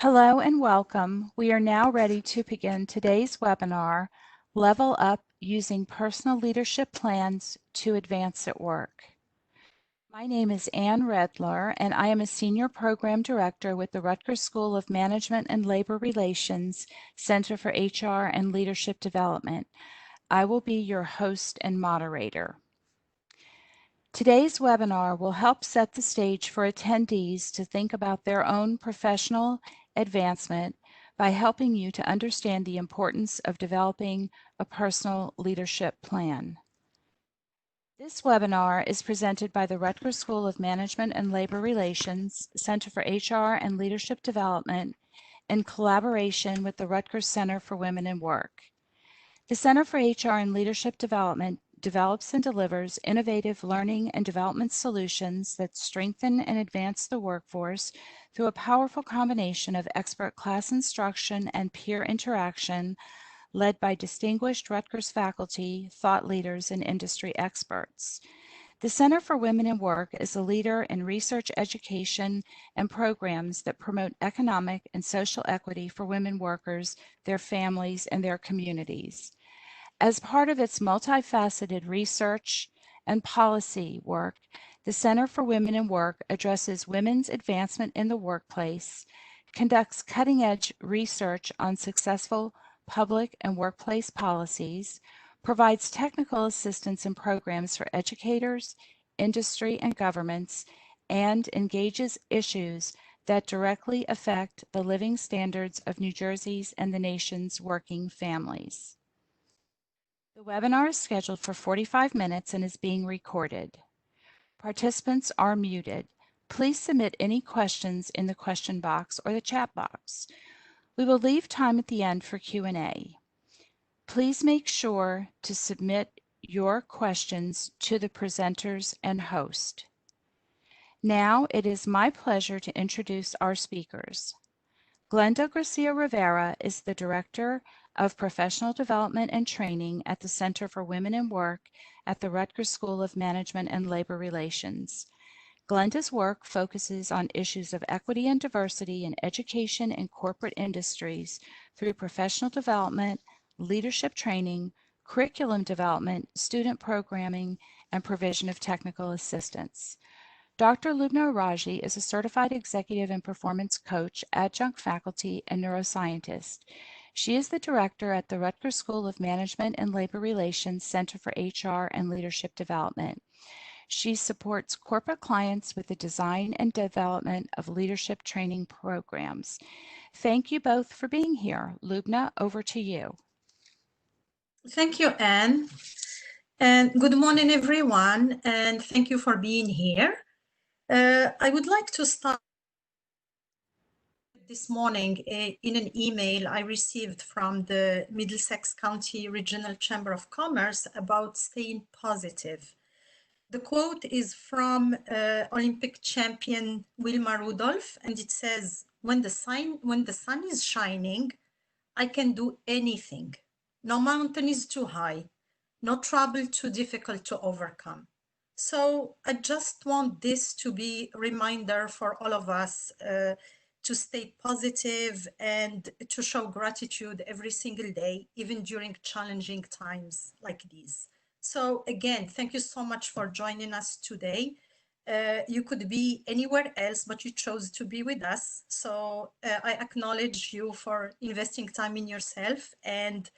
Hello and welcome. We are now ready to begin today's webinar, Level Up Using Personal Leadership Plans to Advance at Work. My name is Ann Redler, and I am a Senior Program Director with the Rutgers School of Management and Labor Relations Center for HR and Leadership Development. I will be your host and moderator. Today's webinar will help set the stage for attendees to think about their own professional advancement by helping you to understand the importance of developing a personal leadership plan. This webinar is presented by the Rutgers School of Management and Labor Relations Center for HR and Leadership Development in collaboration with the Rutgers Center for Women in Work. The Center for HR and Leadership Development develops and delivers innovative learning and development solutions that strengthen and advance the workforce through a powerful combination of expert class instruction and peer interaction led by distinguished Rutgers faculty, thought leaders, and industry experts. The Center for Women in Work is a leader in research, education, and programs that promote economic and social equity for women workers, their families, and their communities. As part of its multifaceted research and policy work, the Center for Women in Work addresses women's advancement in the workplace, conducts cutting-edge research on successful public and workplace policies, provides technical assistance and programs for educators, industry, and governments, and engages issues that directly affect the living standards of New Jersey's and the nation's working families. The webinar is scheduled for 45 minutes and is being recorded. Participants are muted. Please submit any questions in the question box or the chat box. We will leave time at the end for Q&A. Please make sure to submit your questions to the presenters and host. Now it is my pleasure to introduce our speakers. Glenda Garcia Rivera is the Director of Professional Development and Training at the Center for Women in Work at the Rutgers School of Management and Labor Relations. Glenda's work focuses on issues of equity and diversity in education and corporate industries through professional development, leadership training, curriculum development, student programming, and provision of technical assistance. Dr. Lubna Raji is a certified executive and performance coach, adjunct faculty, and neuroscientist. She is the director at the Rutgers School of Management and Labor Relations Center for HR and Leadership Development. She supports corporate clients with the design and development of leadership training programs. Thank you both for being here. Lubna, over to you. Thank you, Anne. And good morning, everyone, and thank you for being here. I would like to start this morning in an email I received from the Middlesex County Regional Chamber of Commerce about staying positive. The quote is from Olympic champion Wilma Rudolph, and it says, when the sun is shining, I can do anything. No mountain is too high, no trouble too difficult to overcome. So I just want this to be a reminder for all of us to stay positive and to show gratitude every single day, even during challenging times like these. So again, thank you so much for joining us today. You could be anywhere else, but you chose to be with us. So I acknowledge you for investing time in yourself. And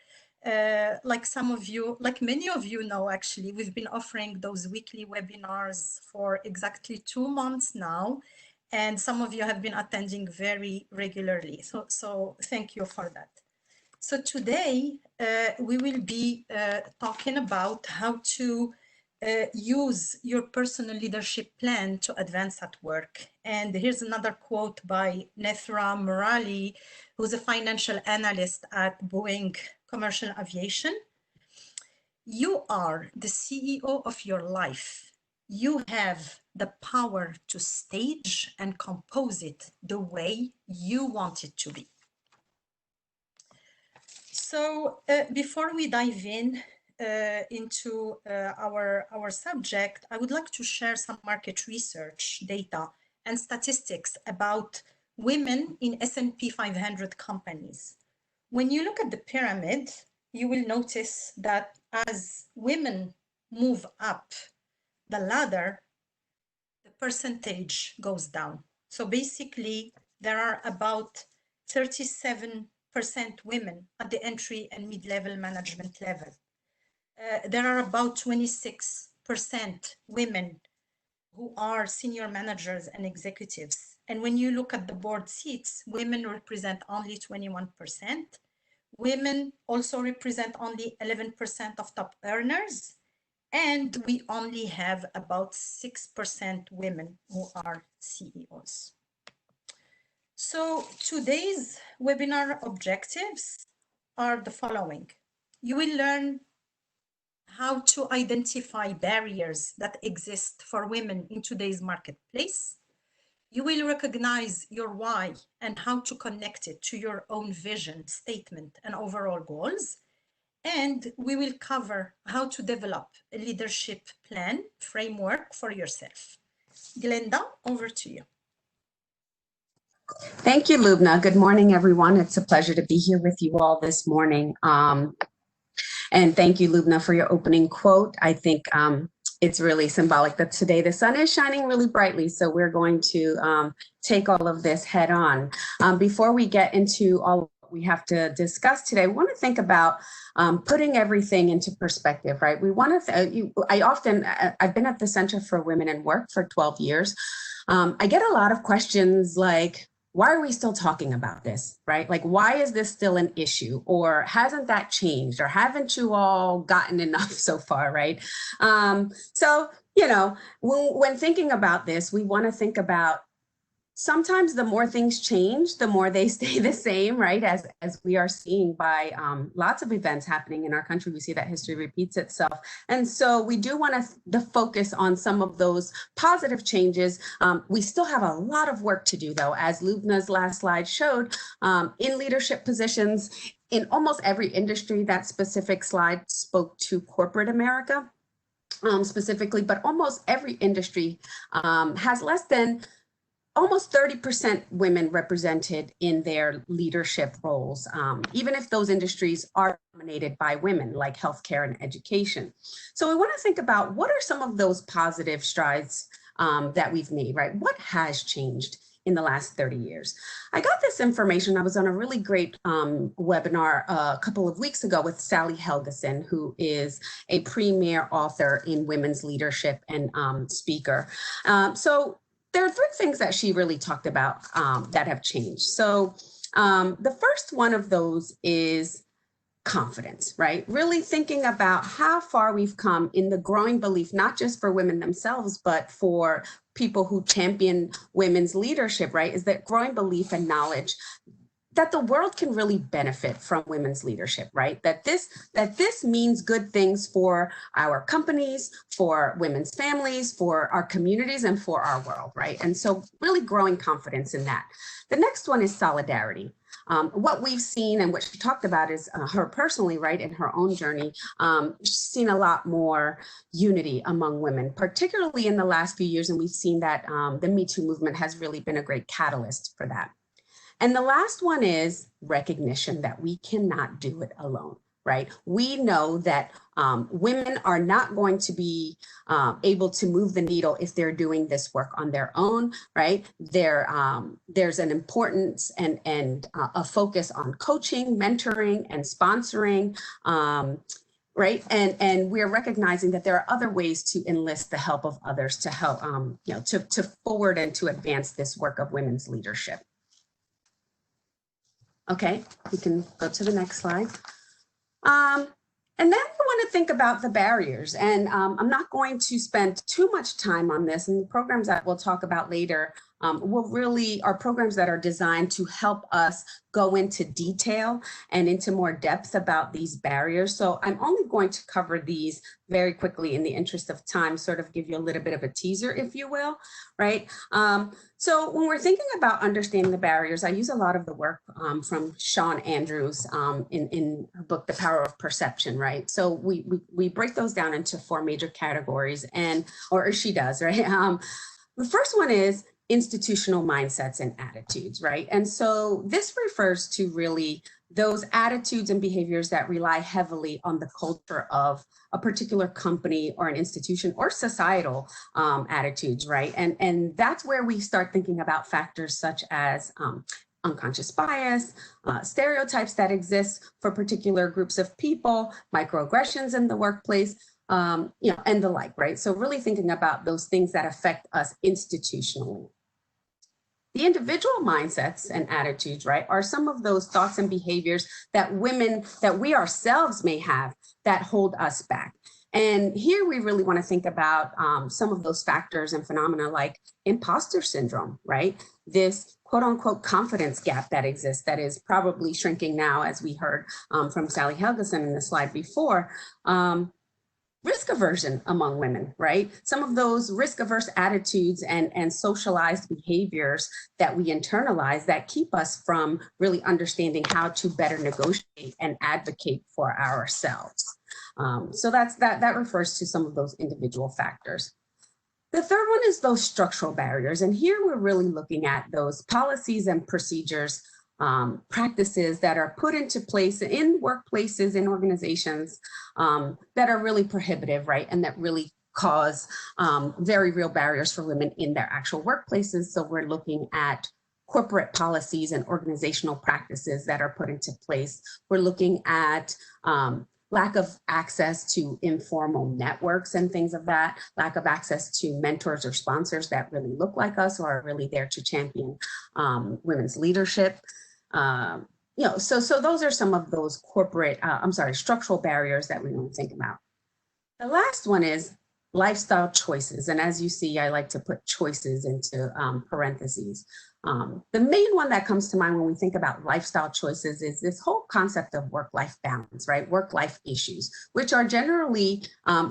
like some of you, like many of you know, actually, we've been offering those weekly webinars for exactly 2 months now. And some of you have been attending very regularly. So thank you for that. So today we will be talking about how to use your personal leadership plan to advance at work. And here's another quote by Nethra Murali, who's a financial analyst at Boeing Commercial Aviation. You are the CEO of your life. You have the power to stage and compose it the way you want it to be. So before we dive in into our subject, I would like to share some market research data and statistics about women in S&P 500 companies. When you look at the pyramid, you will notice that as women move up the ladder, the percentage goes down. So basically, there are about 37% women at the entry and mid-level management level. There are about 26% women who are senior managers and executives. And when you look at the board seats, women represent only 21%. Women also represent only 11% of top earners. And we only have about 6% women who are CEOs. So today's webinar objectives are the following. You will learn how to identify barriers that exist for women in today's marketplace. You will recognize your why and how to connect it to your own vision, statement, and overall goals. And we will cover how to develop a leadership plan framework for yourself. Glenda, over to you. Thank you, Lubna. Good morning, everyone. It's a pleasure to be here with you all this morning. And thank you, Lubna, for your opening quote. I think it's really symbolic that today the sun is shining really brightly. So we're going to take all of this head on. Before we get into all we have to discuss today, we want to think about putting everything into perspective, right? We want to, I've been at the Center for Women in Work for 12 years. I get a lot of questions like, why are we still talking about this, right? Like, why is this still an issue? Or hasn't that changed? Or haven't you all gotten enough so far, right? So, you know, when thinking about this, we want to think about sometimes the more things change, the more they stay the same, right? As we are seeing by lots of events happening in our country, we see that history repeats itself. And so we do want to focus on some of those positive changes. We still have a lot of work to do, though, as Lubna's last slide showed, in leadership positions in almost every industry. That specific slide spoke to corporate America specifically, but almost every industry has less than almost 30% women represented in their leadership roles, even if those industries are dominated by women, like healthcare and education. So we want to think about what are some of those positive strides that we've made, right? What has changed in the last 30 years? I got this information. I was on a really great webinar a couple of weeks ago with Sally Helgeson, who is a premier author in women's leadership and speaker. So there are three things that she really talked about that have changed. So the first one of those is confidence, right? Really thinking about how far we've come in the growing belief, not just for women themselves, but for people who champion women's leadership, right? Is that growing belief and knowledge that the world can really benefit from women's leadership, right? That this means good things for our companies, for women's families, for our communities, and for our world, right? And so really growing confidence in that. The next one is solidarity. What we've seen and what she talked about is her personally, right, in her own journey, she's seen a lot more unity among women, particularly in the last few years. And we've seen that the Me Too movement has really been a great catalyst for that. And the last one is recognition that we cannot do it alone, right? We know that women are not going to be able to move the needle if they're doing this work on their own, right? There's an importance and a focus on coaching, mentoring, and sponsoring, right? And we're recognizing that there are other ways to enlist the help of others to help, to forward and to advance this work of women's leadership. Okay, we can go to the next slide. And then we want to think about the barriers. And I'm not going to spend too much time on this. And the programs that we'll talk about later are programs that are designed to help us go into detail and into more depth about these barriers. So I'm only going to cover these very quickly in the interest of time, sort of give you a little bit of a teaser, if you will, right? So when we're thinking about understanding the barriers, I use a lot of the work from Sean Andrews in her book, The Power of Perception, right? So we break those down into four major categories, or she does, right? The first one is institutional mindsets and attitudes, right? And so this refers to really those attitudes and behaviors that rely heavily on the culture of a particular company or an institution or societal attitudes, right? And that's where we start thinking about factors such as unconscious bias, stereotypes that exist for particular groups of people, microaggressions in the workplace, and the like, right? So really thinking about those things that affect us institutionally. The individual mindsets and attitudes, right, are some of those thoughts and behaviors that we ourselves may have that hold us back. And here we really want to think about some of those factors and phenomena like imposter syndrome, right? This quote unquote confidence gap that exists that is probably shrinking now, as we heard from Sally Helgeson in the slide before. Risk aversion among women, right? Some of those risk averse attitudes and socialized behaviors that we internalize that keep us from really understanding how to better negotiate and advocate for ourselves. So that refers to some of those individual factors. The third one is those structural barriers. And here we're really looking at those policies and procedures, practices that are put into place in workplaces, in organizations that are really prohibitive, right? And that really cause very real barriers for women in their actual workplaces. So we're looking at corporate policies and organizational practices that are put into place. We're looking at lack of access to informal networks and things of that, lack of access to mentors or sponsors that really look like us or are really there to champion women's leadership. So those are some of those structural barriers that we want to think about. The last one is lifestyle choices. And as you see, I like to put choices into parentheses. The main one that comes to mind when we think about lifestyle choices is this whole concept of work-life balance, right? Work-life issues, which are generally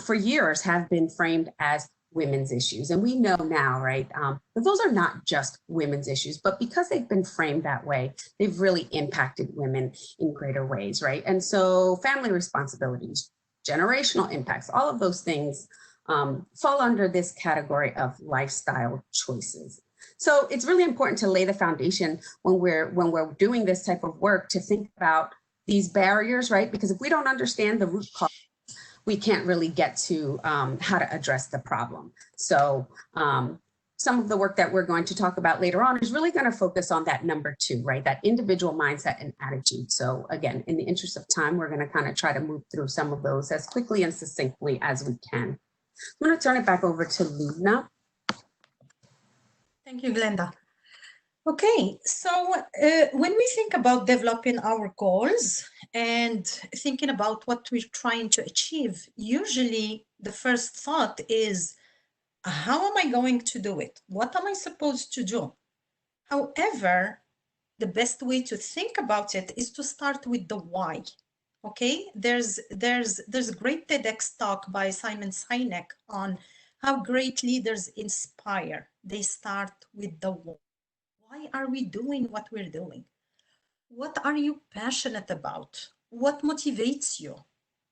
for years have been framed as women's issues. And we know now, right, that those are not just women's issues, but because they've been framed that way, they've really impacted women in greater ways, right? And so family responsibilities, generational impacts, all of those things fall under this category of lifestyle choices. So it's really important to lay the foundation when we're doing this type of work to think about these barriers, right? Because if we don't understand the root cause, we can't really get to how to address the problem. So some of the work that we're going to talk about later on is really going to focus on that number 2, right? That individual mindset and attitude. So again, in the interest of time, we're going to kind of try to move through some of those as quickly and succinctly as we can. I'm going to turn it back over to Lubna. Thank you, Glenda. Okay, so when we think about developing our goals and thinking about what we're trying to achieve, usually the first thought is, how am I going to do it? What am I supposed to do? However, the best way to think about it is to start with the why. Okay, there's a great TEDx talk by Simon Sinek on how great leaders inspire. They start with the why. Why are we doing what we're doing? What are you passionate about? What motivates you?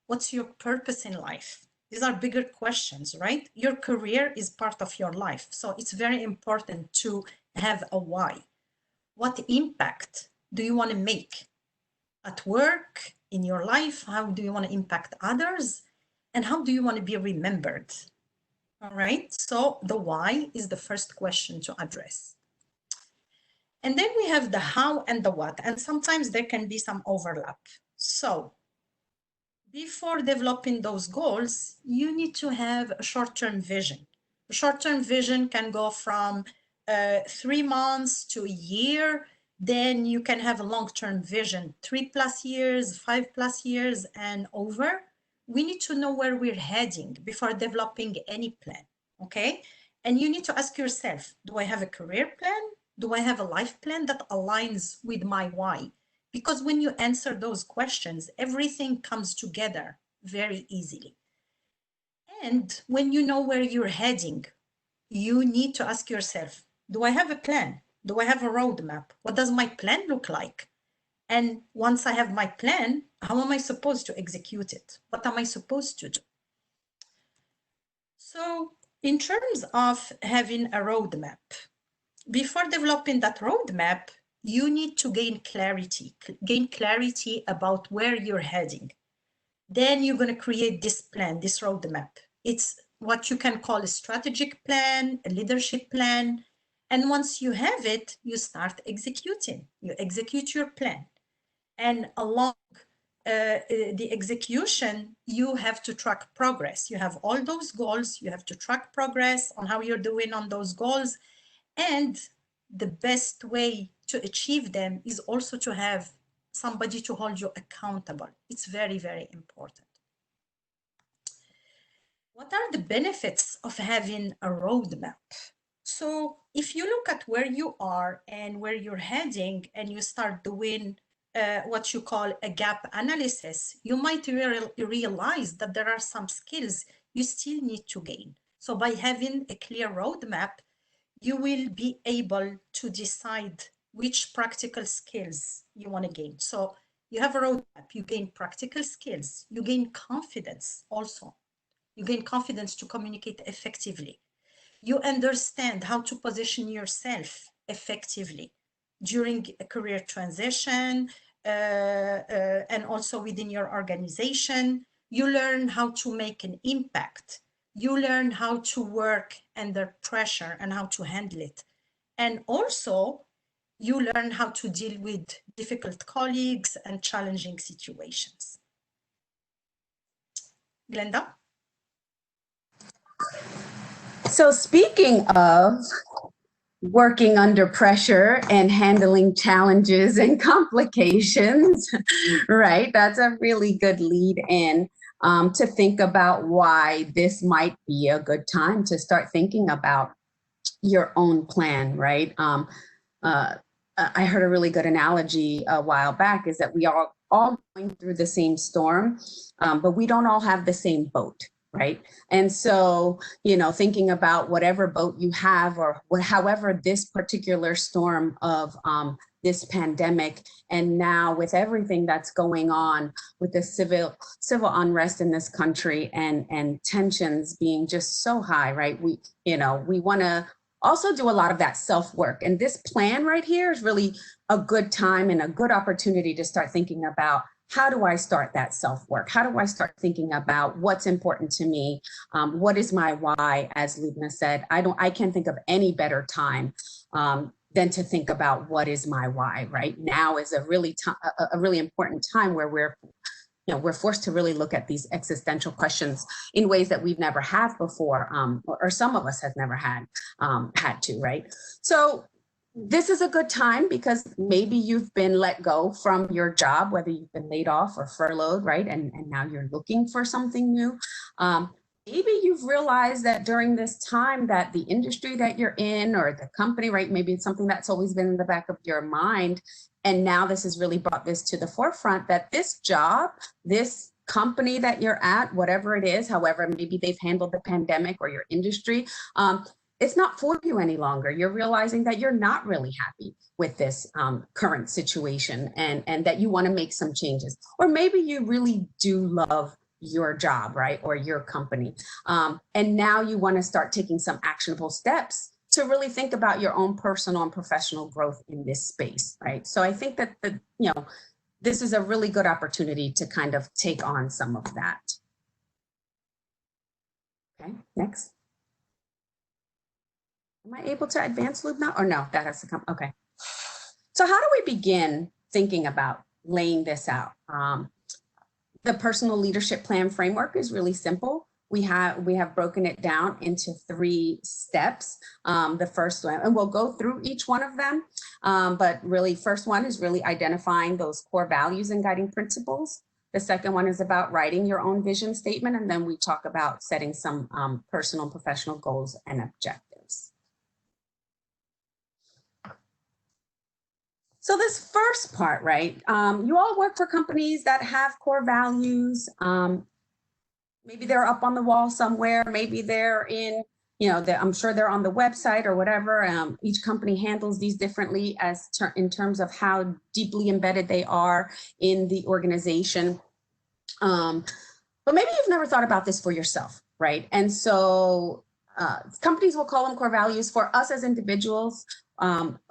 What's your purpose in life? These are bigger questions, right? Your career is part of your life. So it's very important to have a why. What impact do you want to make at work, in your life? How do you want to impact others? And how do you want to be remembered? All right. So the why is the first question to address. And then we have the how and the what, and sometimes there can be some overlap. So before developing those goals, you need to have a short-term vision. A short-term vision can go from 3 months to a year. Then you can have a long-term vision, 3+ years, 5+ years and over. We need to know where we're heading before developing any plan, okay? And you need to ask yourself, do I have a career plan? Do I have a life plan that aligns with my why? Because when you answer those questions, everything comes together very easily. And when you know where you're heading, you need to ask yourself, do I have a plan? Do I have a roadmap? What does my plan look like? And once I have my plan, how am I supposed to execute it? What am I supposed to do? So in terms of having a roadmap, before developing that roadmap, you need to gain clarity about where you're heading. Then you're going to create this plan, this roadmap. It's what you can call a strategic plan, a leadership plan. And once you have it, you start executing. You execute your plan. And along the execution, you have to track progress. You have all those goals. You have to track progress on how you're doing on those goals. And the best way to achieve them is also to have somebody to hold you accountable. It's very, very important. What are the benefits of having a roadmap? So if you look at where you are and where you're heading and you start doing what you call a gap analysis, you might realize that there are some skills you still need to gain. So by having a clear roadmap, you will be able to decide which practical skills you want to gain. So you have a roadmap, you gain practical skills, you gain confidence also. You gain confidence to communicate effectively. You understand how to position yourself effectively during a career transition and also within your organization. You learn how to make an impact. You learn how to work under pressure and how to handle it. And also, you learn how to deal with difficult colleagues and challenging situations. Glenda? So speaking of working under pressure and handling challenges and complications, right? That's a really good lead in to think about why this might be a good time to start thinking about your own plan, right? I heard a really good analogy a while back is that we are all going through the same storm, but we don't all have the same boat. Right. And so, thinking about whatever boat you have or however this particular storm of this pandemic, and now with everything that's going on with the civil unrest in this country and tensions being just so high, right? We want to also do a lot of that self-work. And this plan right here is really a good time and a good opportunity to start thinking about, how do I start that self-work? How do I start thinking about what's important to me? What is my why? As Lubna said, I can't think of any better time than to think about what is my why. Right now is a really important time where we're forced to really look at these existential questions in ways that we've never had before, or some of us have never had to. Right. So this is a good time because maybe you've been let go from your job, whether you've been laid off or furloughed, right? And now you're looking for something new. Maybe you've realized that during this time that the industry that you're in or the company, right? Maybe it's something that's always been in the back of your mind. And now this has really brought this to the forefront that this job, this company that you're at, whatever it is, however, maybe they've handled the pandemic or your industry, it's not for you any longer. You're realizing that you're not really happy with this current situation and that you want to make some changes. Or maybe you really do love your job, right? Or your company. And now you want to start taking some actionable steps to really think about your own personal and professional growth in this space, right? So I think that this is a really good opportunity to kind of take on some of that. Okay, next. Am I able to advance, Lubna? Or no, that has to come. Okay. So how do we begin thinking about laying this out? The personal leadership plan framework is really simple. We have broken it down into 3 steps. The first one, and we'll go through each one of them, but really first one is really identifying those core values and guiding principles. The second one is about writing your own vision statement. And then we talk about setting some personal and professional goals and objectives. So this first part, right? You all work for companies that have core values. Maybe they're up on the wall somewhere. Maybe they're in, I'm sure they're on the website or whatever. Each company handles these differently in terms of how deeply embedded they are in the organization. But maybe you've never thought about this for yourself, right? And so companies will call them core values. For us as individuals,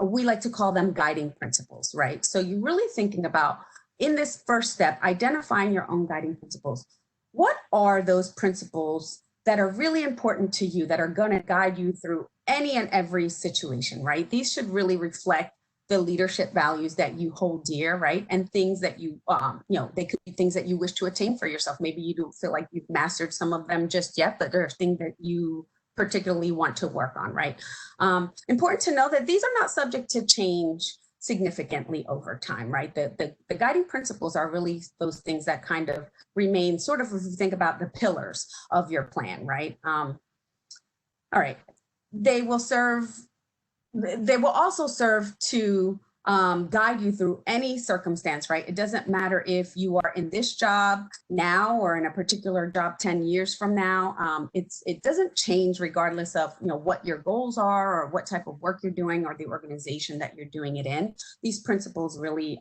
we like to call them guiding principles, right? So you're really thinking about, in this first step, identifying your own guiding principles. What are those principles that are really important to you, that are going to guide you through any and every situation, right? These should really reflect the leadership values that you hold dear, right? And things that you, they could be things that you wish to attain for yourself. Maybe you don't feel like you've mastered some of them just yet, but there are things that you particularly want to work on, right? Important to know that these are not subject to change significantly over time, right? The guiding principles are really those things that kind of remain sort of, if you think about the pillars of your plan, right? All right, they will also serve to guide you through any circumstance, right? It doesn't matter if you are in this job now or in a particular job 10 years from now. It doesn't change regardless of what your goals are or what type of work you're doing or the organization that you're doing it in. These principles really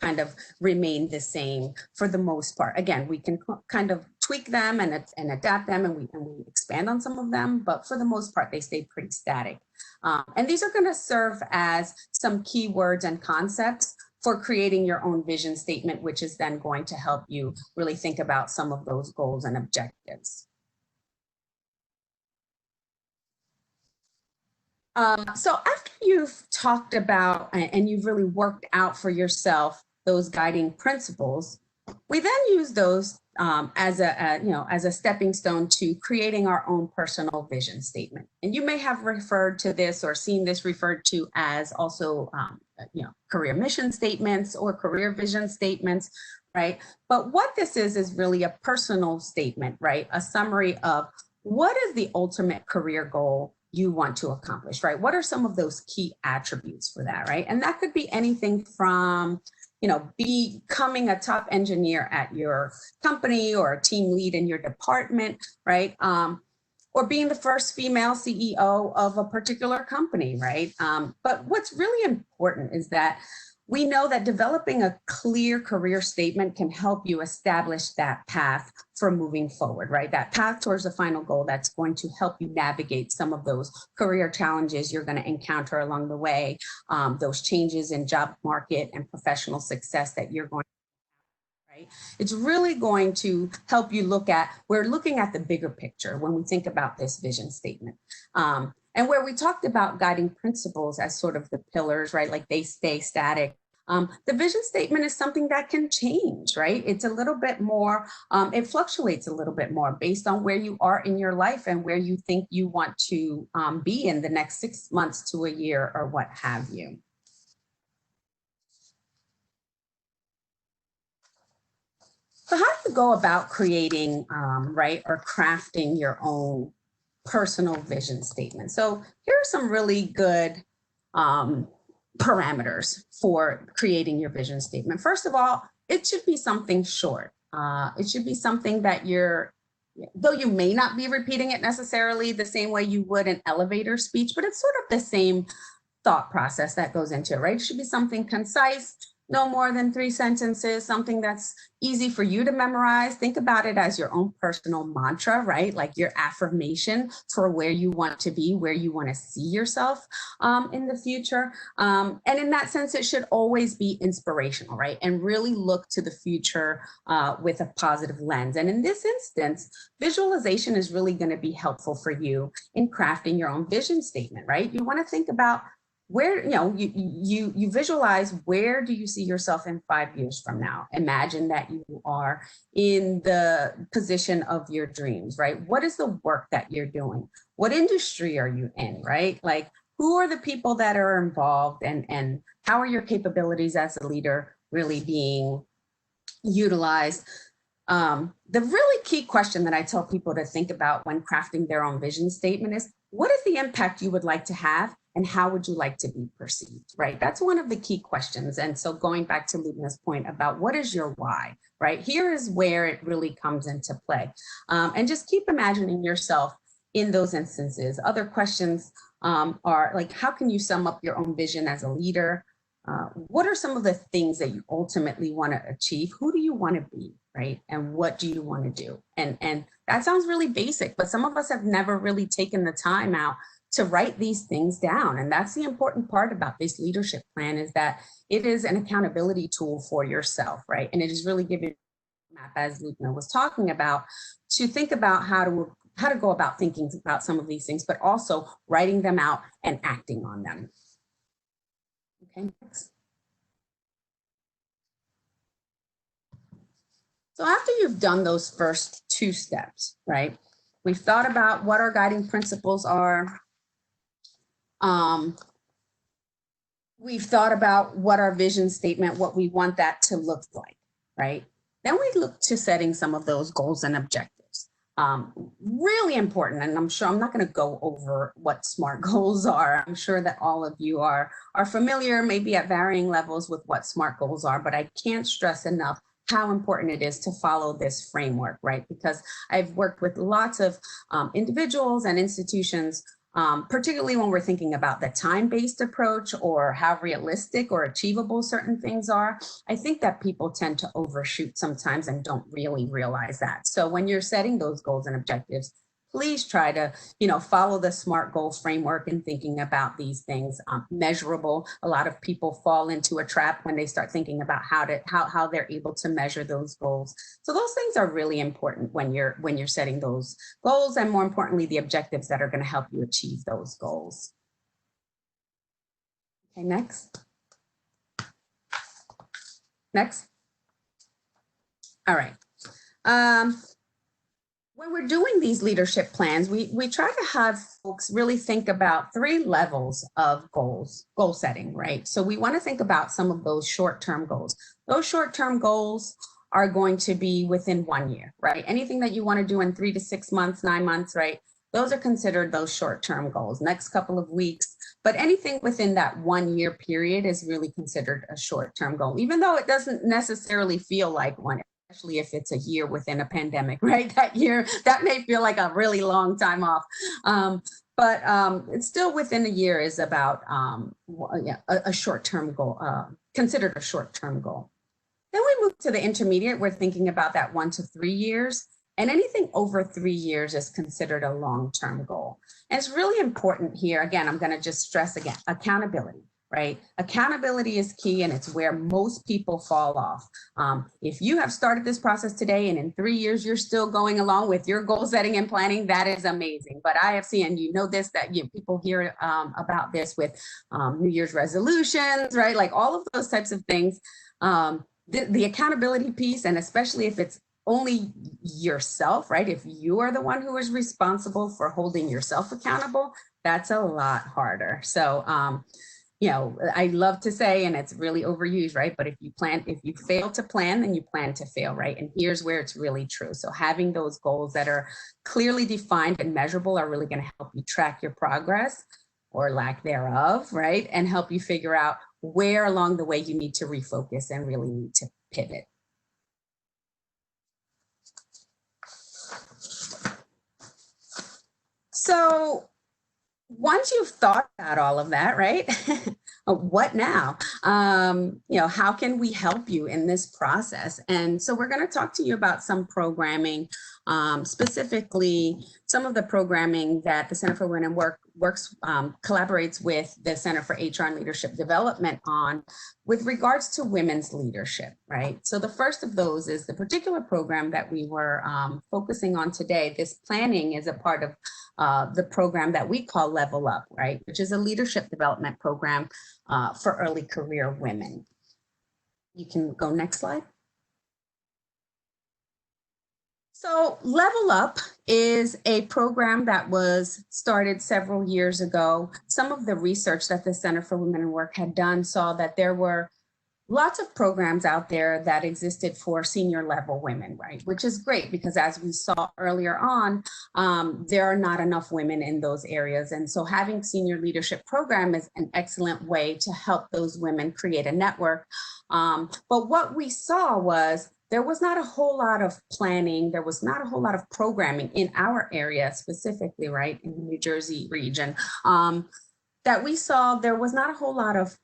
kind of remain the same for the most part. Again, we can kind of tweak them and adapt them, and we expand on some of them, but for the most part, they stay pretty static. And these are going to serve as some keywords and concepts for creating your own vision statement, which is then going to help you really think about some of those goals and objectives. So after you've talked about and you've really worked out for yourself those guiding principles, we then use those as a stepping stone to creating our own personal vision statement. And you may have referred to this or seen this referred to as also career mission statements or career vision statements, right? But what this is really a personal statement, right? A summary of what is the ultimate career goal you want to accomplish, right? What are some of those key attributes for that, right? And that could be anything from becoming a top engineer at your company or a team lead in your department, right? Or being the first female CEO of a particular company, right? But what's really important is that we know that developing a clear career statement can help you establish that path for moving forward, right? That path towards the final goal that's going to help you navigate some of those career challenges you're going to encounter along the way, those changes in job market and professional success that you're going to, right? It's really going to help you we're looking at the bigger picture when we think about this vision statement. And where we talked about guiding principles as sort of the pillars, right? Like they stay static. The vision statement is something that can change, right? It's a little bit more, it fluctuates a little bit more based on where you are in your life and where you think you want to be in the next 6 months to a year or what have you. So how do you go about creating, right, or crafting your own personal vision statement? So here are some really good parameters for creating your vision statement. First of all, it should be something short. It should be something that though you may not be repeating it necessarily the same way you would an elevator speech, but it's sort of the same thought process that goes into it, right? It should be something concise, no more than 3 sentences, something that's easy for you to memorize. Think about it as your own personal mantra, right? Like your affirmation for where you want to be, where you want to see yourself in the future. And in that sense, it should always be inspirational, right? And really look to the future with a positive lens. And in this instance, visualization is really going to be helpful for you in crafting your own vision statement, right? You want to think about where, you visualize, where do you see yourself in 5 years from now? Imagine that you are in the position of your dreams, right? What is the work that you're doing? What industry are you in, right? Like, who are the people that are involved, and how are your capabilities as a leader really being utilized? The really key question that I tell people to think about when crafting their own vision statement is, what is the impact you would like to have, and how would you like to be perceived, right? That's one of the key questions. And so going back to Lubna's point about what is your why, right? Here is where it really comes into play. And just keep imagining yourself in those instances. Other questions are like, how can you sum up your own vision as a leader? what are some of the things that you ultimately want to achieve? Who do you want to be, right? And what do you want to do? And that sounds really basic, but some of us have never really taken the time out to write these things down. And that's the important part about this leadership plan, is that it is an accountability tool for yourself, right? And it is really giving a map, as Lubna was talking about, to think about how to go about thinking about some of these things, but also writing them out and acting on them. Okay, next. So after you've done those first two steps, right? We've thought about what our guiding principles are. We've thought about what our vision statement, what we want that to look like, right? Then we look to setting some of those goals and objectives. Really important, and I'm sure I'm not going to go over what SMART goals are. I'm sure that all of you are familiar, maybe at varying levels, with what SMART goals are, but I can't stress enough how important it is to follow this framework, right? Because I've worked with lots of individuals and institutions, particularly when we're thinking about the time-based approach or how realistic or achievable certain things are. I think that people tend to overshoot sometimes and don't really realize that. So when you're setting those goals and objectives, please try to, follow the SMART goal framework and thinking about these things. Measurable. A lot of people fall into a trap when they start thinking about how they're able to measure those goals. So those things are really important when you're setting those goals, and more importantly, the objectives that are going to help you achieve those goals. Okay, next. Next. All right. When we're doing these leadership plans, we try to have folks really think about 3 levels of goal setting, right? So we want to think about some of those short-term goals. Those short-term goals are going to be within 1 year, right? Anything that you want to do in 3 to 6 months, 9 months, right? Those are considered those short-term goals, next couple of weeks. But anything within that 1 year period is really considered a short-term goal, even though it doesn't necessarily feel like one, especially if it's a year within a pandemic, right? That year, that may feel like a really long time off. But it's still within a year is about a short-term goal, considered a short-term goal. Then we move to the intermediate. We're thinking about that 1 to 3 years. And anything over 3 years is considered a long-term goal. And it's really important here. Again, I'm going to just stress again, accountability. Right? Accountability is key, and it's where most people fall off. If you have started this process today and in 3 years you're still going along with your goal setting and planning, that is amazing. But I have seen, that people hear about this with New Year's resolutions, right? Like all of those types of things. The accountability piece, and especially if it's only yourself, right? If you are the one who is responsible for holding yourself accountable, that's a lot harder. So, I love to say, and it's really overused, right? But if you fail to plan, then you plan to fail, right? And here's where it's really true. So having those goals that are clearly defined and measurable are really going to help you track your progress or lack thereof, right? And help you figure out where along the way you need to refocus and really need to pivot. So once you've thought about all of that, right? What now? How can we help you in this process? And so we're going to talk to you about some programming, specifically some of the programming that the Center for Women collaborates with the Center for HR and Leadership Development on with regards to women's leadership, right? So the first of those is the particular program that we were focusing on today. This planning is a part of the program that we call Level Up, right? Which is a leadership development program for early career women. You can go next slide. So Level Up is a program that was started several years ago. Some of the research that the Center for Women in Work had done saw that there were lots of programs out there that existed for senior level women, right? Which is great because as we saw earlier on, there are not enough women in those areas. And so having senior leadership program is an excellent way to help those women create a network. But what we saw was there was not a whole lot of planning. There was not a whole lot of programming in our area specifically, right? In the New Jersey region, that we saw there was not a whole lot of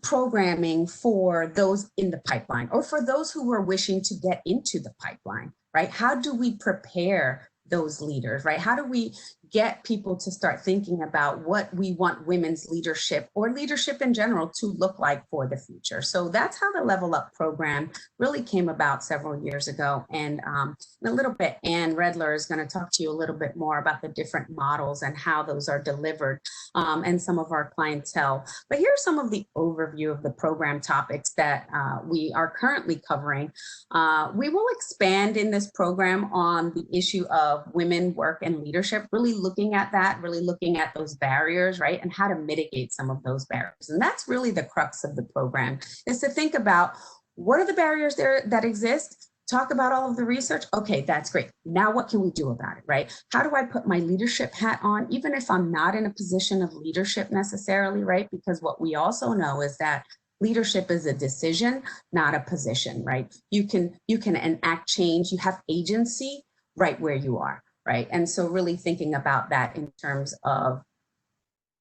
programming for those in the pipeline or for those who were wishing to get into the pipeline, right? How do we prepare those leaders, right? How do we get people to start thinking about what we want women's leadership or leadership in general to look like for the future? So that's how the Level Up program really came about several years ago. And in a little bit, Ann Redler is going to talk to you a little bit more about the different models and how those are delivered and some of our clientele. But here's some of the overview of the program topics that we are currently covering. We will expand in this program on the issue of women, work, and leadership, really looking at that, really looking at those barriers, right, and how to mitigate some of those barriers. And that's really the crux of the program, is to think about what are the barriers there that exist, talk about all of the research. Okay, that's great. Now what can we do about it, right? How do I put my leadership hat on, even if I'm not in a position of leadership necessarily, right? Because what we also know is that leadership is a decision, not a position, right? You can enact change. You have agency right where you are, right? And so really thinking about that in terms of,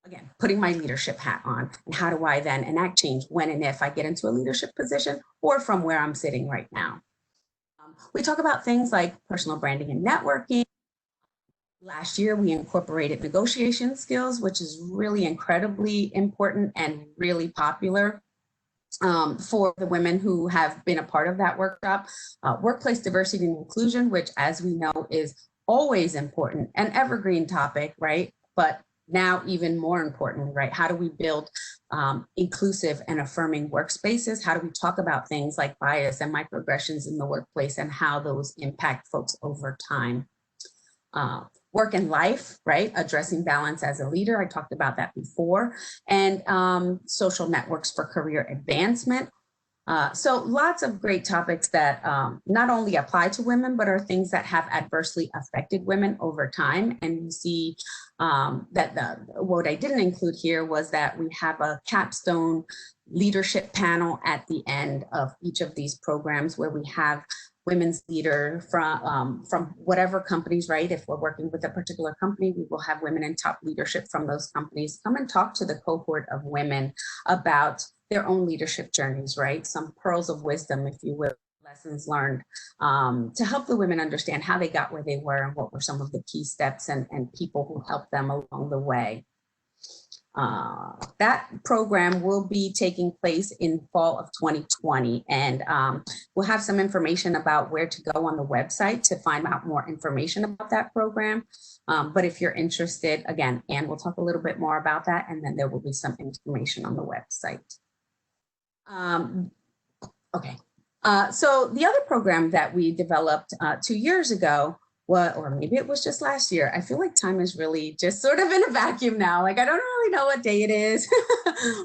again, putting my leadership hat on, and how do I then enact change when and if I get into a leadership position or from where I'm sitting right now. We talk about things like personal branding and networking. Last year, we incorporated negotiation skills, which is really incredibly important and really popular for the women who have been a part of that workshop. Workplace diversity and inclusion, which, as we know, is always important, an evergreen topic, right? But now even more important, right? How do we build inclusive and affirming workspaces? How do we talk about things like bias and microaggressions in the workplace and how those impact folks over time? Work and life, right? Addressing balance as a leader. I talked about that before. And social networks for career advancement. So lots of great topics that not only apply to women, but are things that have adversely affected women over time. And you see that what I didn't include here was that we have a capstone leadership panel at the end of each of these programs where we have women's leader from whatever companies, right? If we're working with a particular company, we will have women in top leadership from those companies come and talk to the cohort of women about their own leadership journeys, right? Some pearls of wisdom, if you will, lessons learned to help the women understand how they got where they were and what were some of the key steps and people who helped them along the way. That program will be taking place in fall of 2020, and we'll have some information about where to go on the website to find out more information about that program. But if you're interested, again, Anne will talk a little bit more about that, and then there will be some information on the website. Okay, so the other program that we developed 2 years ago, or maybe it was just last year. I feel like time is really just sort of in a vacuum now. Like, I don't really know what day it is.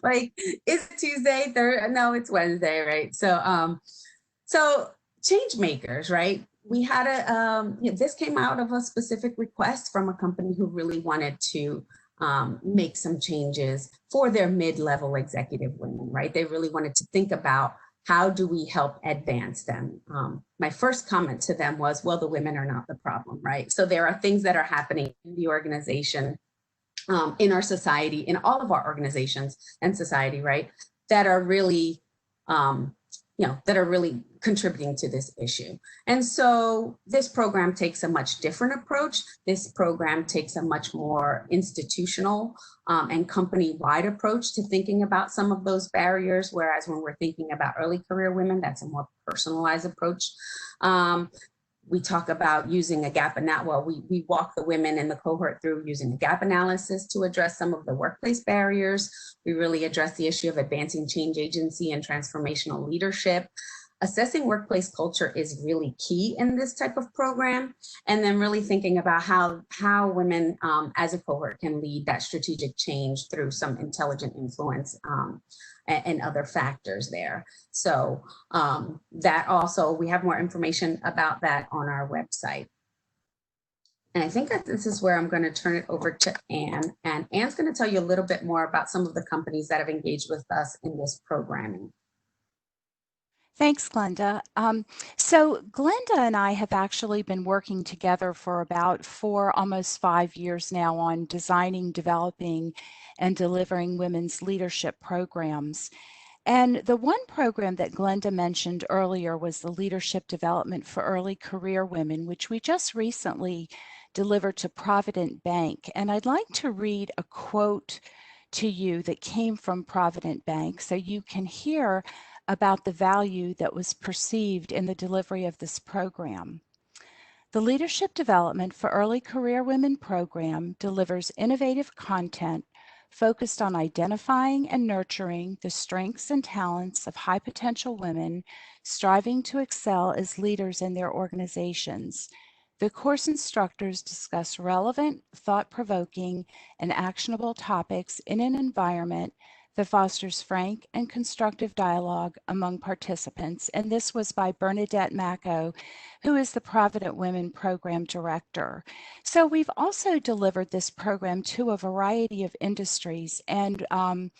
Like, it's Tuesday, no, it's Wednesday, right? So, so change makers, right? We had this came out of a specific request from a company who really wanted to make some changes for their mid-level executive women, right? They really wanted to think about how do we help advance them? My first comment to them was, well, the women are not the problem, right? So there are things that are happening in the organization, in our society, in all of our organizations and society, right? That are really, that are really contributing to this issue. And so this program takes a much different approach. This program takes a much more institutional and company-wide approach to thinking about some of those barriers, whereas when we're thinking about early career women, that's a more personalized approach. We talk about using a gap analysis. Well, we walk the women in the cohort through using a gap analysis to address some of the workplace barriers. We really address the issue of advancing change agency and transformational leadership. Assessing workplace culture is really key in this type of program. And then really thinking about how women as a cohort can lead that strategic change through some intelligent influence and other factors there. So that also, we have more information about that on our website. And I think that this is where I'm going to turn it over to Anne. And Anne's going to tell you a little bit more about some of the companies that have engaged with us in this programming. Thanks, Glenda. So Glenda and I have actually been working together for about almost 5 years now on designing, developing, and delivering women's leadership programs. And the one program that Glenda mentioned earlier was the Leadership Development for Early Career Women, which we just recently delivered to Provident Bank. And I'd like to read a quote to you that came from Provident Bank so you can hear about the value that was perceived in the delivery of this program. The Leadership Development for Early Career Women program delivers innovative content focused on identifying and nurturing the strengths and talents of high potential women striving to excel as leaders in their organizations. The course instructors discuss relevant, thought-provoking, and actionable topics in an environment that fosters frank and constructive dialogue among participants. And this was by Bernadette Macco, who is the Provident Women Program Director. So we've also delivered this program to a variety of industries. And one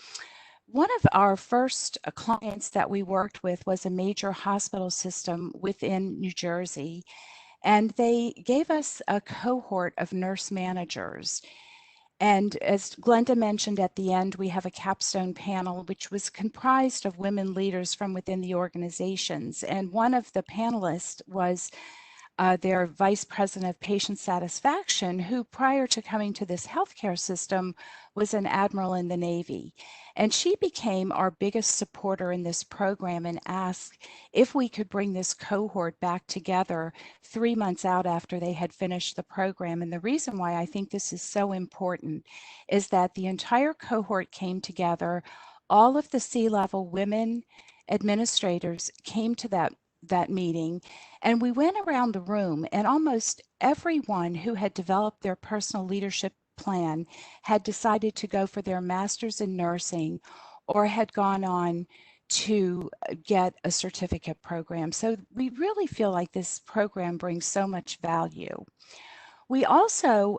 of our first clients that we worked with was a major hospital system within New Jersey. And they gave us a cohort of nurse managers. And as Glenda mentioned at the end, we have a capstone panel, which was comprised of women leaders from within the organizations. And one of the panelists was their vice president of patient satisfaction, who prior to coming to this healthcare system was an admiral in the Navy. And she became our biggest supporter in this program and asked if we could bring this cohort back together 3 months out after they had finished the program. And the reason why I think this is so important is that the entire cohort came together. All of the C-level women administrators came to that meeting, and we went around the room, and almost everyone who had developed their personal leadership plan had decided to go for their master's in nursing or had gone on to get a certificate program. So we really feel like this program brings so much value. We also,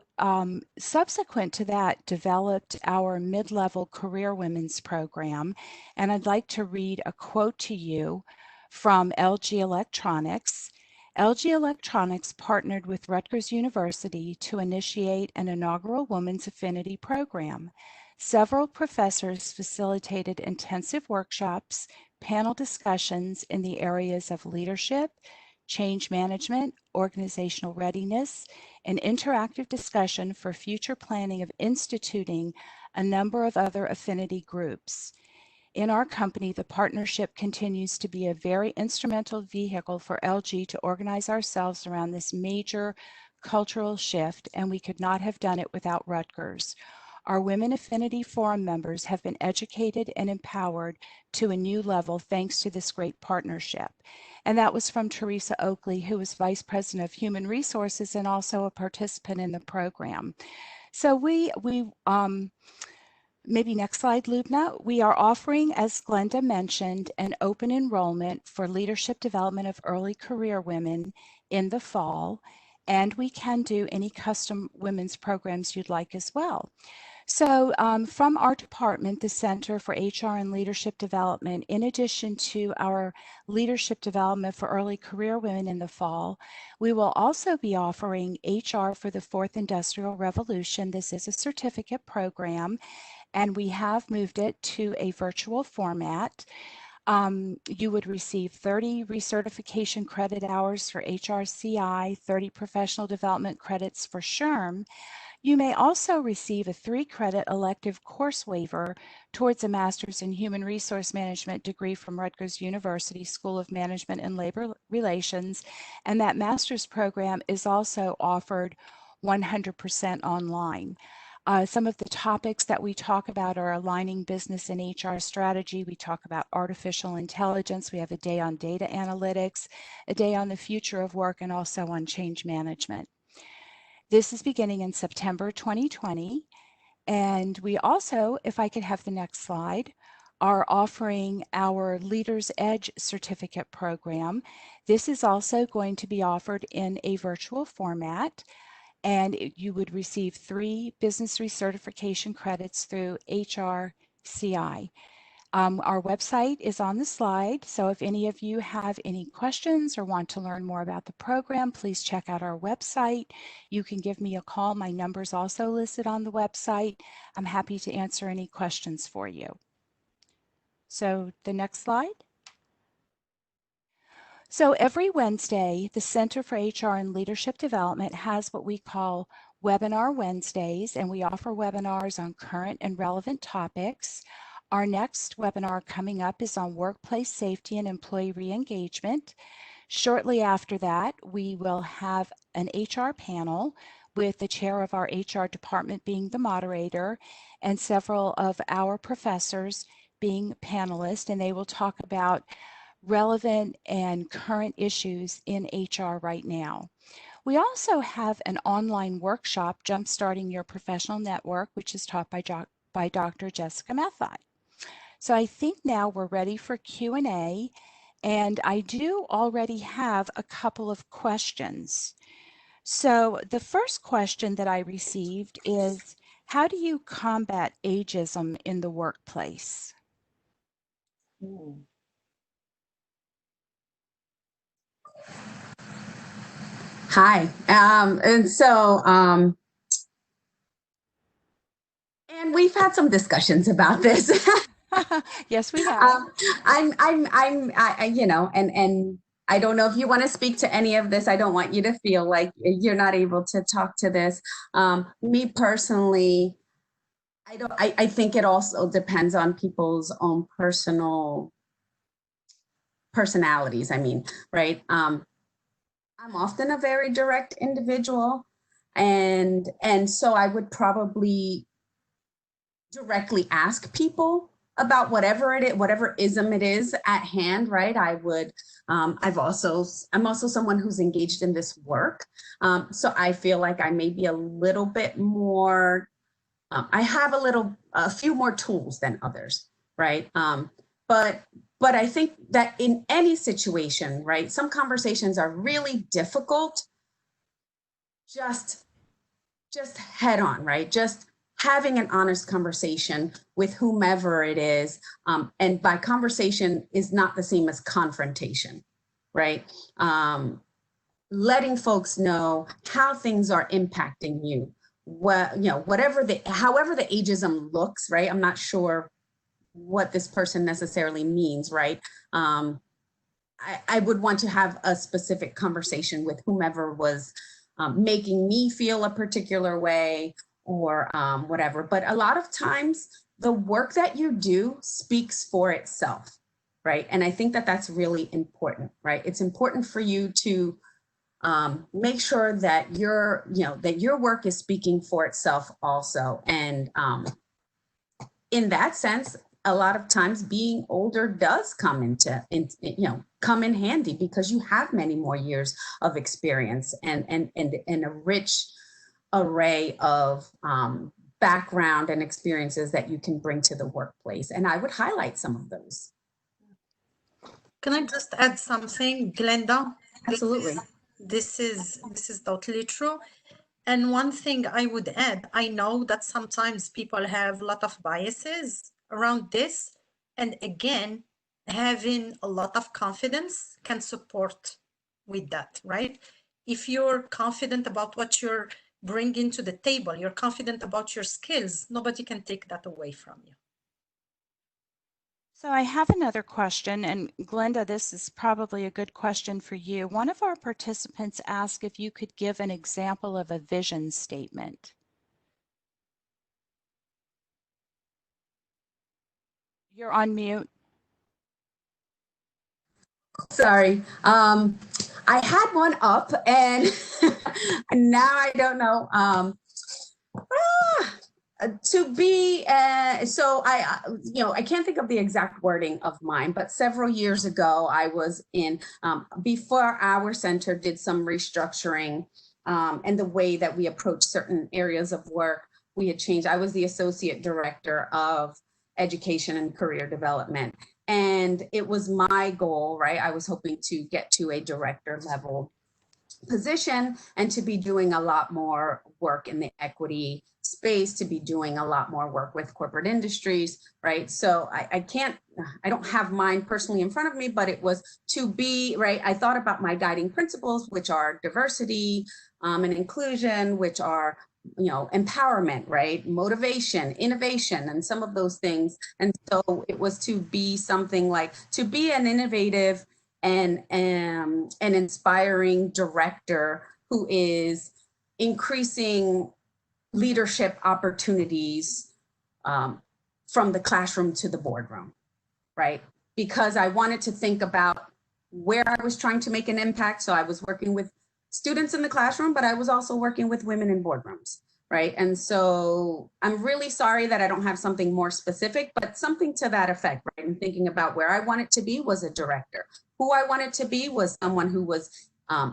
subsequent to that, developed our mid-level career women's program, and I'd like to read a quote to you from LG Electronics. LG Electronics partnered with Rutgers University to initiate an inaugural Women's Affinity program. Several professors facilitated intensive workshops, panel discussions in the areas of leadership, change management, organizational readiness, and interactive discussion for future planning of instituting a number of other affinity groups. In our company, the partnership continues to be a very instrumental vehicle for LG to organize ourselves around this major cultural shift, and we could not have done it without Rutgers. Our Women Affinity Forum members have been educated and empowered to a new level thanks to this great partnership. And that was from Teresa Oakley, who was Vice President of Human Resources and also a participant in the program. So maybe next slide, Lubna. We are offering, as Glenda mentioned, an open enrollment for leadership development of early career women in the fall, and we can do any custom women's programs you'd like as well. So from our department, the Center for HR and Leadership Development, in addition to our leadership development for early career women in the fall, we will also be offering HR for the Fourth Industrial Revolution. This is a certificate program, and we have moved it to a virtual format. You would receive 30 recertification credit hours for HRCI, 30 professional development credits for SHRM. You may also receive a 3-credit elective course waiver towards a Master's in Human Resource Management degree from Rutgers University School of Management and Labor Relations, and that master's program is also offered 100% online. Some of the topics that we talk about are aligning business and HR strategy. We talk about artificial intelligence. We have a day on data analytics, a day on the future of work, and also on change management. This is beginning in September 2020. And we also, if I could have the next slide, are offering our Leaders Edge certificate program. This is also going to be offered in a virtual format, and you would receive 3 business recertification credits through HRCI. Our website is on the slide, so if any of you have any questions or want to learn more about the program, please check out our website. You can give me a call. My number is also listed on the website. I'm happy to answer any questions for you. So the next slide. So every Wednesday, the Center for HR and Leadership Development has what we call Webinar Wednesdays, and we offer webinars on current and relevant topics. Our next webinar coming up is on workplace safety and employee re-engagement. Shortly after that, we will have an HR panel with the chair of our HR department being the moderator and several of our professors being panelists, and they will talk about relevant and current issues in HR right now. We also have an online workshop, Jumpstarting Your Professional Network, which is taught by Dr. Jessica Method. So I think now we're ready for Q&A, and I do already have a couple of questions. So the first question that I received is, how do you combat ageism in the workplace? Hi. And we've had some discussions about this. Yes, we have. You know, and I don't know if you want to speak to any of this. I don't want you to feel like you're not able to talk to this. Me personally, I think it also depends on people's own personal personalities. I mean, right? I'm often a very direct individual, and so I would probably directly ask people about whatever it is, whatever ism it is at hand, right? I would, I'm also someone who's engaged in this work. So I feel like I may be a little bit more, I have a few more tools than others, right? But I think that in any situation, right, some conversations are really difficult, just head on, right? Just having an honest conversation with whomever it is. And by conversation is not the same as confrontation, right? Letting folks know how things are impacting you. Well, you know, however the ageism looks, right? I'm not sure what this person necessarily means, right? I would want to have a specific conversation with whomever was making me feel a particular way or whatever. But a lot of times the work that you do speaks for itself, right? And I think that that's really important, right? It's important for you to make sure that your work is speaking for itself also. And in that sense, a lot of times being older does come come in handy because you have many more years of experience and a rich array of background and experiences that you can bring to the workplace. And I would highlight some of those. Can I just add something, Glenda? Absolutely. This is totally true. And one thing I would add, I know that sometimes people have a lot of biases around this. And again, having a lot of confidence can support with that, right? If you're confident about what you're bringing to the table, you're confident about your skills, nobody can take that away from you. So I have another question, and Glenda, this is probably a good question for you. One of our participants asked if you could give an example of a vision statement. You're on mute. Sorry. I had one up and now I don't know. I can't think of the exact wording of mine, but several years ago I was in, before our center did some restructuring and the way that we approach certain areas of work, we had changed. I was the associate director of education and career development. And it was my goal, right? I was hoping to get to a director level position, and to be doing a lot more work in the equity space, to be doing a lot more work with corporate industries, right? So I don't have mine personally in front of me, but it was to be, right? I thought about my guiding principles, which are diversity and inclusion, which are, you know, empowerment, right? Motivation, innovation, and some of those things. And so it was to be something like, to be an innovative and an inspiring director who is increasing leadership opportunities from the classroom to the boardroom, right? Because I wanted to think about where I was trying to make an impact. So I was working with students in the classroom, but I was also working with women in boardrooms, right? And so I'm really sorry that I don't have something more specific, but something to that effect, right? And thinking about where I wanted to be was a director. Who I wanted to be was someone who was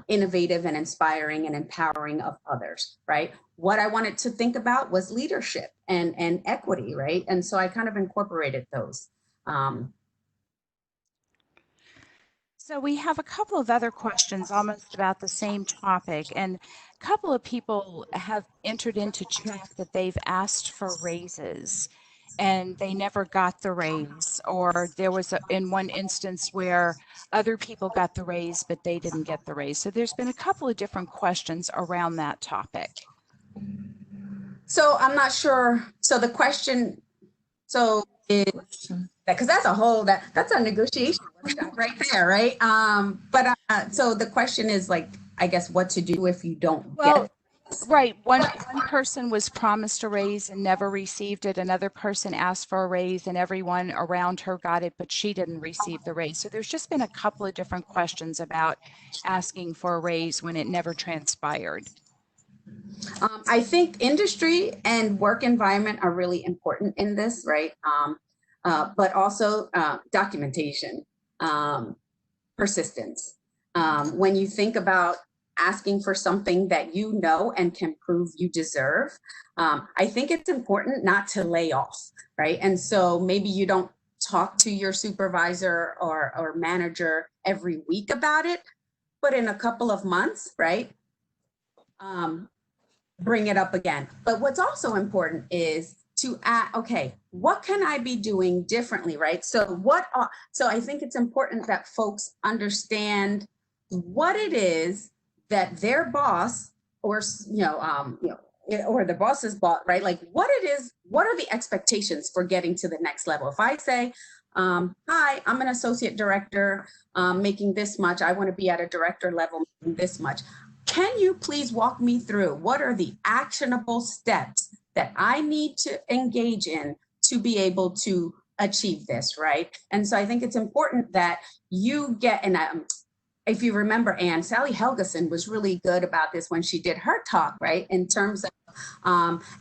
innovative and inspiring and empowering of others, right? What I wanted to think about was leadership and equity, right? And so I kind of incorporated those. So we have a couple of other questions almost about the same topic, and a couple of people have entered into chat that they've asked for raises and they never got the raise, or there was in one instance where other people got the raise but they didn't get the raise. So there's been a couple of different questions around that topic. So I'm not sure. So the question, so is because that's a whole that's a negotiation workshop right there, right? So the question is, like, I guess, what to do if you don't get. Right. One person was promised a raise and never received it. Another person asked for a raise and everyone around her got it, but she didn't receive the raise. So there's just been a couple of different questions about asking for a raise when it never transpired. I think industry and work environment are really important in this, right? But also documentation, persistence. When you think about asking for something that you know and can prove you deserve, I think it's important not to lay off, right? And so maybe you don't talk to your supervisor or manager every week about it, but in a couple of months, right? Bring it up again. But what's also important is to ask, okay, what can I be doing differently, right? So so I think it's important that folks understand what it is that their boss or or the boss's boss, right? Like what it is, what are the expectations for getting to the next level? If I say, hi, I'm an associate director making this much, I want to be at a director level making this much. Can you please walk me through what are the actionable steps that I need to engage in to be able to achieve this, right? And so I think it's important that you get, and if you remember, Anne, Sally Helgeson was really good about this when she did her talk, right? In terms of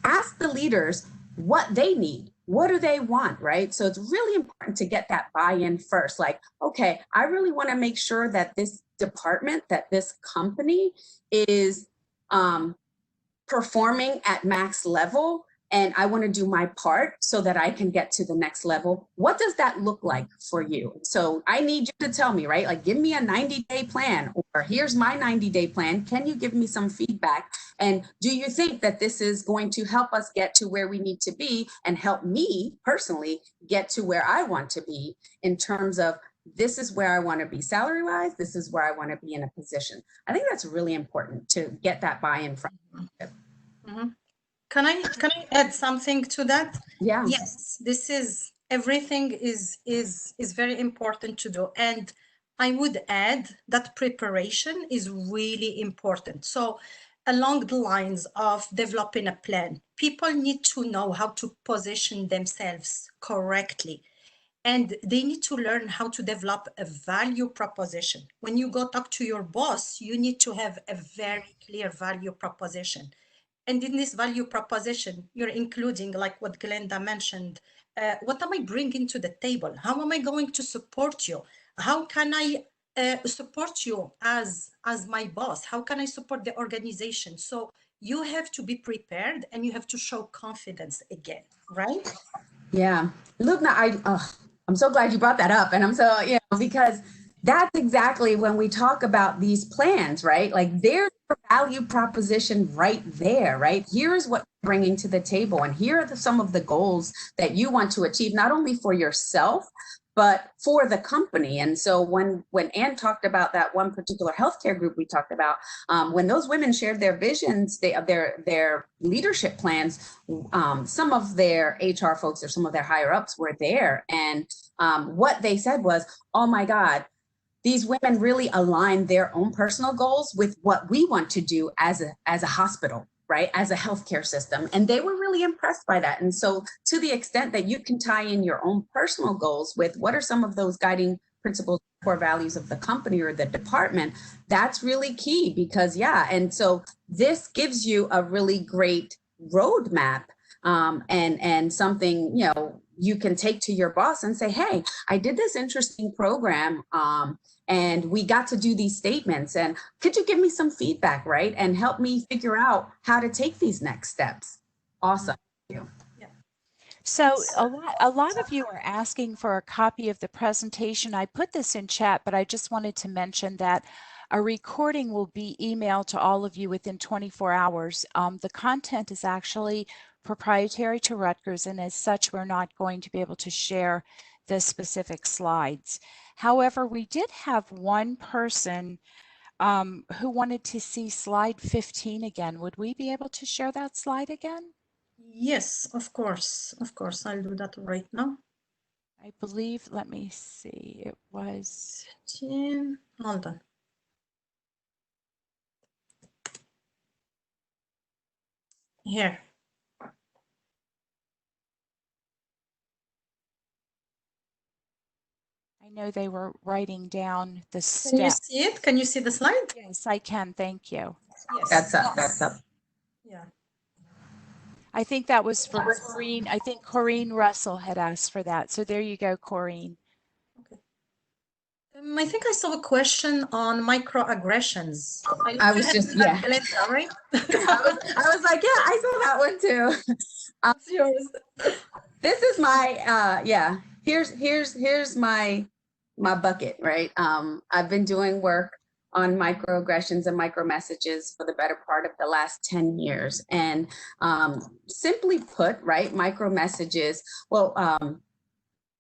ask the leaders what they need. What do they want, right? So it's really important to get that buy-in first. Like, okay, I really want to make sure that this department, that this company is performing at max level, and I want to do my part so that I can get to the next level. What does that look like for you? So I need you to tell me, right? Like, give me a 90-day plan, or here's my 90-day plan. Can you give me some feedback? And do you think that this is going to help us get to where we need to be and help me personally get to where I want to be in terms of this is where I want to be salary-wise, this is where I want to be in a position. I think that's really important to get that buy-in from. Mm-hmm. Can I add something to that? Yeah. Yes, this is everything is very important to do. And I would add that preparation is really important. So along the lines of developing a plan, people need to know how to position themselves correctly. And they need to learn how to develop a value proposition. When you go talk to your boss, you need to have a very clear value proposition. And in this value proposition, you're including, like what Glenda mentioned, what am I bringing to the table? How am I going to support you? How can I support you as my boss? How can I support the organization? So you have to be prepared and you have to show confidence again, right? Yeah. Lubna, I'm so glad you brought that up. And I'm so, because that's exactly when we talk about these plans, right? Like there's your value proposition right there, right? Here's what you're bringing to the table, and here are some of the goals that you want to achieve, not only for yourself, but for the company. And so when Anne talked about that one particular healthcare group we talked about, when those women shared their visions, their leadership plans, some of their HR folks or some of their higher ups were there, and what they said was, "Oh my God, these women really align their own personal goals with what we want to do as a hospital, right? As a healthcare system." And they were really impressed by that. And so to the extent that you can tie in your own personal goals with what are some of those guiding principles, core values of the company or the department, that's really key because and so this gives you a really great roadmap, and something, you can take to your boss and say, "Hey, I did this interesting program, and we got to do these statements, and could you give me some feedback, right? And help me figure out how to take these next steps." Awesome. Thank you. So a lot of you are asking for a copy of the presentation. I put this in chat, but I just wanted to mention that a recording will be emailed to all of you within 24 hours. The content is actually proprietary to Rutgers, and as such, we're not going to be able to share the specific slides. However, we did have one person who wanted to see slide 15 again. Would we be able to share that slide again? Yes, of course. Of course, I'll do that right now. I believe, let me see, it was... Hold on. Here. I know they were writing down the steps. Can you see it? Can you see the slide? Yes, I can. Thank you. Yes. That's up. Yeah. I think that was for Corrine. I think Corrine Russell had asked for that. So there you go, Corrine. Okay. I think I saw a question on microaggressions. I was just, Belinda, right? I was like, I saw that one too. It's yours. This is my, here's my bucket, right? I've been doing work on microaggressions and micro messages for the better part of the last 10 years. And simply put, right, micro messages,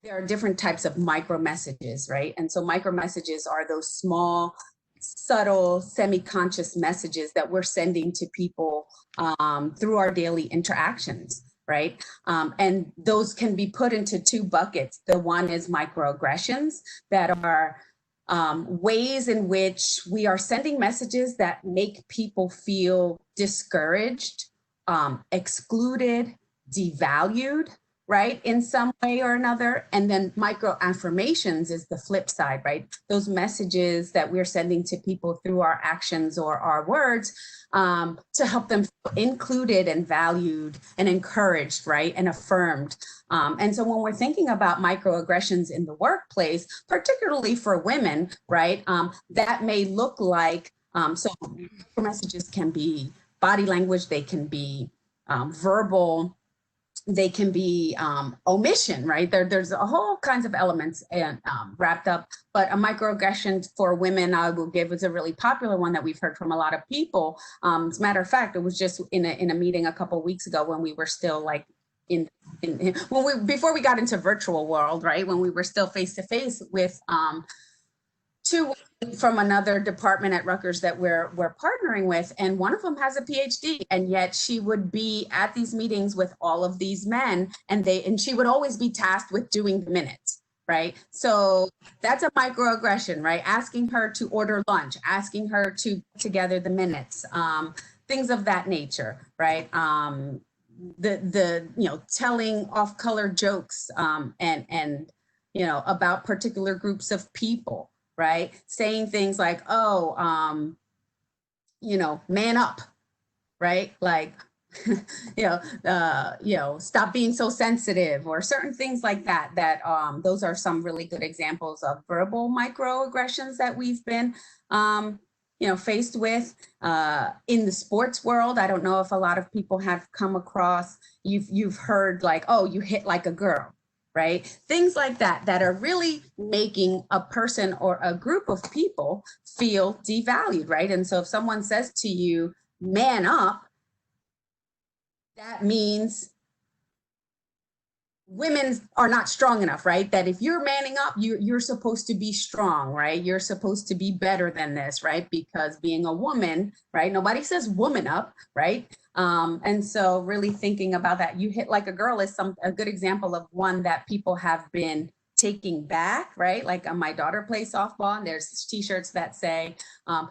there are different types of micro messages, right? And so micro messages are those small, subtle, semi-conscious messages that we're sending to people through our daily interactions, right? And those can be put into two buckets. The one is microaggressions that are ways in which we are sending messages that make people feel discouraged, excluded, devalued, right, in some way or another. And then micro affirmations is the flip side, right? Those messages that we're sending to people through our actions or our words to help them feel included and valued and encouraged, right, and affirmed. And so when we're thinking about microaggressions in the workplace, particularly for women, right, that may look like, so messages can be body language, they can be verbal, they can be omission, right? There's a whole kinds of elements and wrapped up, but a microaggression for women I will give is a really popular one that we've heard from a lot of people. As a matter of fact, it was just in a meeting a couple of weeks ago when we were still like before we got into virtual world, right? When we were still face to face with two from another department at Rutgers that we're partnering with, and one of them has a PhD, and yet she would be at these meetings with all of these men, and she would always be tasked with doing the minutes, right? So that's a microaggression, right? Asking her to order lunch, asking her to put together the minutes, things of that nature, right? The telling off-color jokes and about particular groups of people, right? Saying things like, man up, right? Like, stop being so sensitive, or certain things like that, those are some really good examples of verbal microaggressions that we've been, faced with in the sports world. I don't know if a lot of people have come across, you've heard like, "Oh, you hit like a girl," right? Things like that that are really making a person or a group of people feel devalued, right? And so if someone says to you, man up, that means women are not strong enough, right? That if you're manning up, you're supposed to be strong, right? You're supposed to be better than this, right? Because being a woman, right? Nobody says woman up, right? And so really thinking about that, you hit like a girl is a good example of one that people have been taking back, right? Like my daughter plays softball and there's t-shirts that say,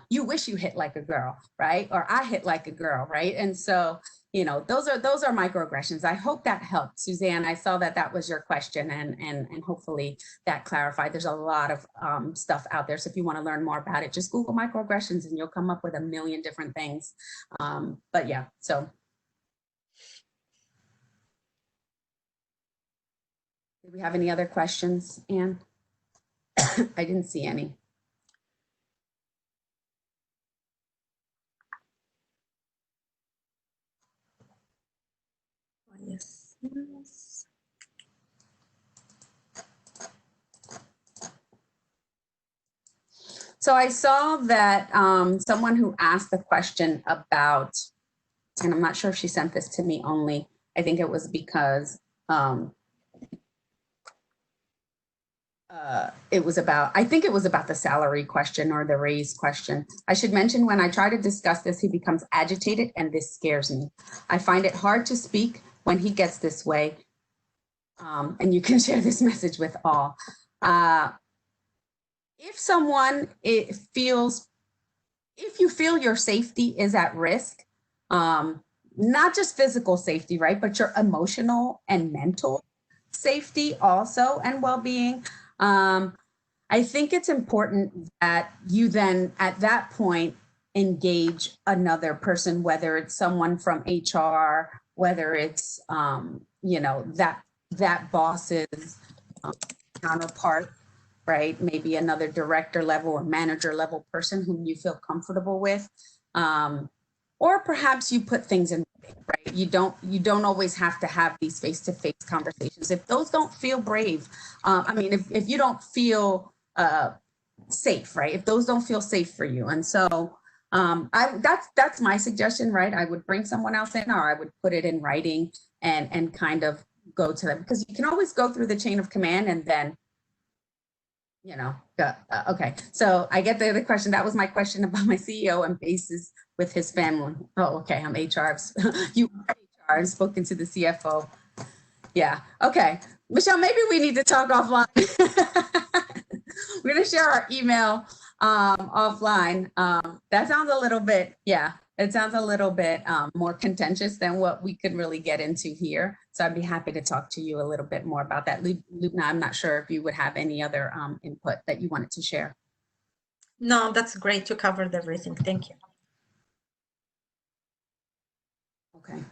you wish you hit like a girl, right? Or I hit like a girl, right? And so you know, those are microaggressions. I hope that helped, Suzanne. I saw that was your question, and hopefully that clarified. There's a lot of stuff out there, so if you want to learn more about it, just Google microaggressions, and you'll come up with a million different things. But yeah, so. Do we have any other questions, Anne? I didn't see any. Yes. So I saw that someone who asked the question about, and I'm not sure if she sent this to me only, I think it was because it was about, I think it was about the salary question or the raise question. I should mention when I try to discuss this, he becomes agitated and this scares me. I find it hard to speak when he gets this way. And you can share this message with all. If someone feels, if you feel your safety is at risk, not just physical safety, right, but your emotional and mental safety also and well-being, I think it's important that you then at that point engage another person, whether it's someone from HR, whether it's you know, that boss's counterpart, right? Maybe another director level or manager level person whom you feel comfortable with. Or perhaps you put things in writing, right? You don't always have to have these face-to-face conversations. If those don't feel brave, I mean, if you don't feel safe, right? If those don't feel safe for you. And so that's my suggestion, right? I would bring someone else in, or I would put it in writing and kind of go to them, because you can always go through the chain of command and then, you know, okay. So I get the question. That was my question about my CEO and basis with his family. Oh, okay. I'm HR. You are HR. I've spoken to the CFO. Yeah. Okay. Michelle, maybe we need to talk offline. We're going to share our email offline. That sounds a little bit, yeah, it sounds a little bit more contentious than what we could really get into here. So I'd be happy to talk to you a little bit more about that. Lubna, I'm not sure if you would have any other input that you wanted to share. No, that's great. You covered everything. Thank you. Okay.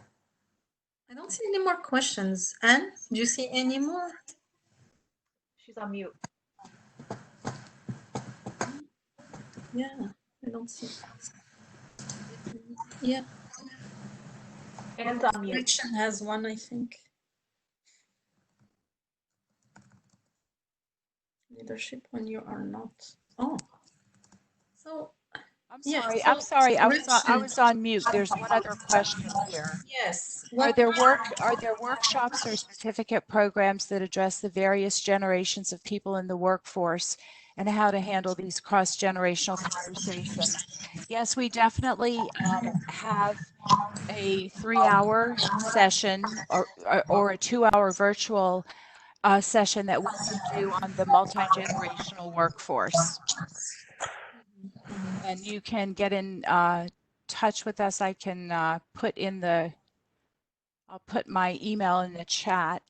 I don't see any more questions. Anne, do you see any more? She's on mute. Yeah, I don't see. Yeah. Anne's on mute. Gretchen has one, I think. Leadership when you are not. Oh. So I'm yeah, sorry. so I'm sorry. I Gretchen- was on mute. There's one other question here. Yes. Are there workshops or certificate programs that address the various generations of people in the workforce and how to handle these cross-generational conversations? Yes, we definitely have a 3-hour session or a 2-hour virtual session that we can do on the multi-generational workforce. And you can get in touch with us. I can I'll put my email in the chat.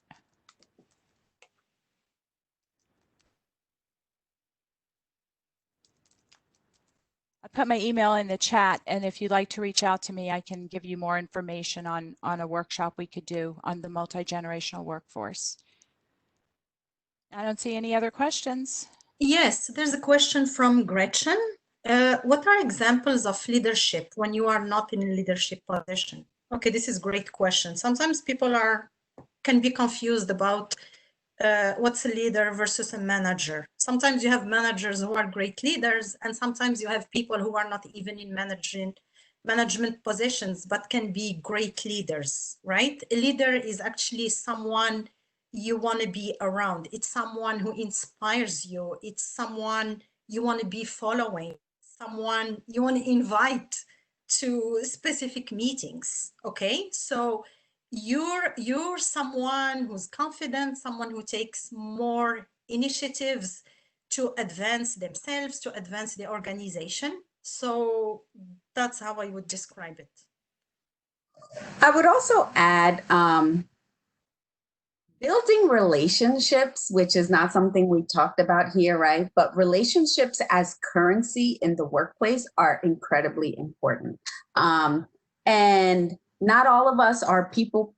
I put my email in the chat, and if you'd like to reach out to me, I can give you more information on a workshop we could do on the multi-generational workforce. I don't see any other questions. Yes, there's a question from Gretchen. What are examples of leadership when you are not in a leadership position? Okay, this is a great question. Sometimes people can be confused about what's a leader versus a manager. Sometimes you have managers who are great leaders, and sometimes you have people who are not even in management positions, but can be great leaders, right? A leader is actually someone you want to be around. It's someone who inspires you. It's someone you want to be following, someone you want to invite to specific meetings. Okay, so you're someone who's confident, someone who takes more initiatives to advance themselves, to advance the organization. So that's how I would describe it. I would also add building relationships, which is not something we talked about here, right? But relationships as currency in the workplace are incredibly important. And not all of us are people,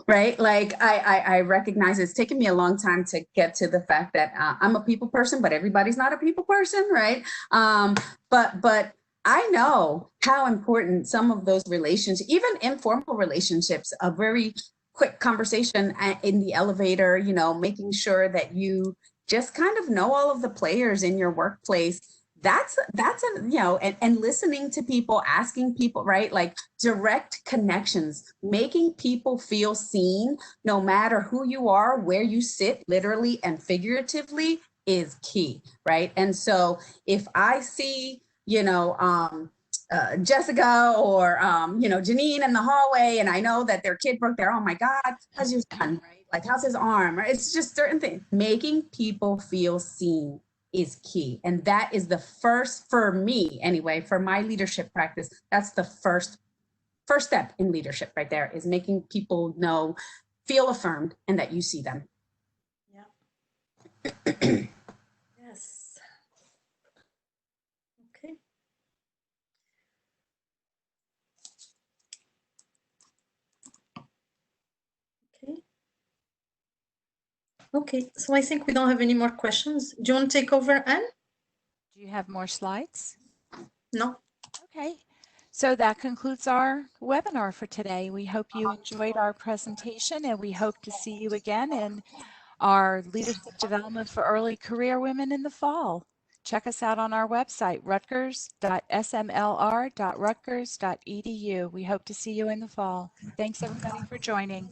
right? Like I recognize it's taken me a long time to get to the fact that I'm a people person, but everybody's not a people person, right? But I know how important some of those relationships, even informal relationships, a very quick conversation in the elevator, you know, making sure that you just kind of know all of the players in your workplace. That's a, you know, and listening to people, asking people, right? Like direct connections, making people feel seen, no matter who you are, where you sit, literally and figuratively, is key, right? And so if I see, you know, Jessica or, you know, Janine in the hallway, and I know that their kid broke their, oh my God, how's your son, right? Like, how's his arm? Right? It's just certain things. Making people feel seen is key. And that is the first, for me anyway, for my leadership practice, that's the first step in leadership right there, is making people know, feel affirmed, and that you see them. Yeah. Yes. Okay. Okay. Okay, so I think we don't have any more questions. Do you want to take over, Anne? Do you have more slides? No. Okay. So that concludes our webinar for today. We hope you enjoyed our presentation, and we hope to see you again in our Leadership Development for Early Career Women in the fall. Check us out on our website, rutgers.smlr.rutgers.edu. We hope to see you in the fall. Thanks everybody for joining.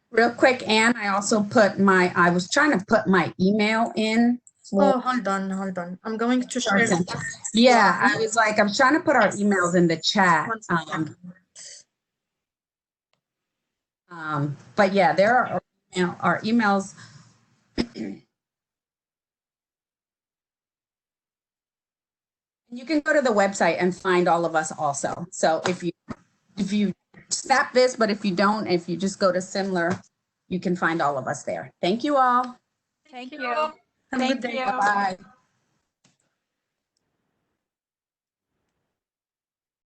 Real quick, Anne, I also put I was trying to put my email in. Oh, hold on. I'm going to share. Yeah, I was like, I'm trying to put our emails in the chat. But yeah, there are, you know, our emails. You can go to the website and find all of us also. So if you snap this, but if you don't, if you just go to similar, you can find all of us there. Thank you all. Thank you. Have a good day. Bye-bye.